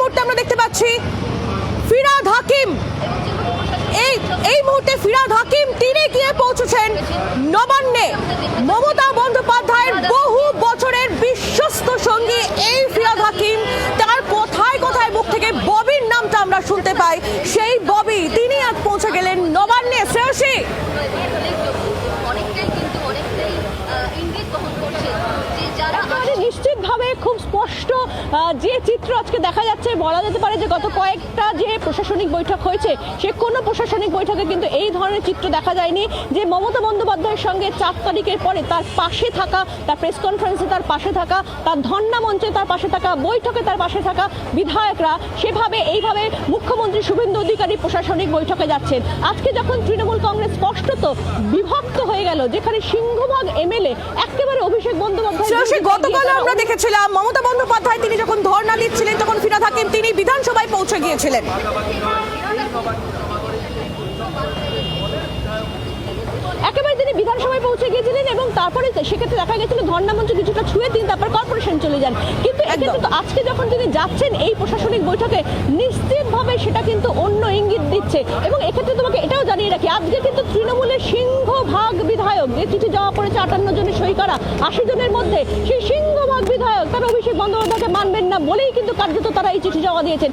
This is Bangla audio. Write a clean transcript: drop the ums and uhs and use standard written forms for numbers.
মুহূর্তে আমরা দেখতে পাচ্ছি ফিরহাদ হাকিম, এই মুহূর্তে ফিরহাদ হাকিম তিনি গিয়ে পৌঁছেছেন নবান্নে। মমতা বন্দ্যোপাধ্যায়ের বহু বছরের বিশ্বস্ত সঙ্গী এই ফিরহাদ হাকিম, তার কোথায় কোথায় মুখ থেকে ববির নামটা আমরা শুনতে পাই, সেই ববি তিনি আজ পৌঁছে গেলেন নবান্নে। শ্রেয়সী, নিশ্চিতভাবে খুব স্পষ্ট যে চিত্র আজকে দেখা যাচ্ছে, বলা যেতে পারে যে গত কয়েকটা যে প্রশাসনিক বৈঠক হয়েছে সে কোনো প্রশাসনিক বৈঠকে কিন্তু এই ধরনের চিত্র দেখা যায়নি, যে মমতা বন্দ্যোপাধ্যায়ের সঙ্গে 4 তারিখের পরে তার পাশে থাকা, তার প্রেস কনফারেন্সে তার পাশে থাকা, তার ধর্ণা মঞ্চে তার পাশে থাকা, বৈঠকে তার পাশে থাকা বিধায়করা সেভাবে এইভাবে মুখ্যমন্ত্রী শুভেন্দু অধিকারী প্রশাসনিক বৈঠকে যাচ্ছেন। আজকে যখন তৃণমূল কংগ্রেস স্পষ্টত বিভক্ত হয়ে গেল, যেখানে সিংহভাগ এমএলএ একেবারে অভিষেক বন্দ্যোপাধ্যায়, গতকাল আমরা দেখেছিলাম মমতা বন্দ্যোপাধ্যায় তিনি যখন ধর্ণা দিচ্ছিলেন তখন ফিরহাদ হাকিম তিনি বিধানসভায় পৌঁছে গিয়েছিলেন। একেবারে তিনি বিধানসভায় পৌঁছে গিয়েছিলেন এবং তারপরে সেক্ষেত্রে দেখা গেছিল ধর্ণা মঞ্চ কিছুটা ছুঁয়ে তিনি তারপর কর্পোরেশন চলে যান। কিন্তু এক্ষেত্রে তো আজকে যখন তিনি যাচ্ছেন এই প্রশাসনিক বৈঠকে, নিশ্চিতভাবে সেটা কিন্তু অন্য ইঙ্গিত দিচ্ছে। এবং এক্ষেত্রে তোমাকে এটাও জানিয়ে রাখি, আজকে কিন্তু তৃণমূলের সিংহভাগ বিধায়ক, যে চিঠি জমা পড়েছে 58 জনের সই করা 80 জনের মধ্যে, সেই সিংহভাগ বিধায়ক তারা অভিষেক বন্দ্যোপাধ্যায়কে মানবেন না বলেই কিন্তু কার্যত তারা এই চিঠি জমা দিয়েছেন।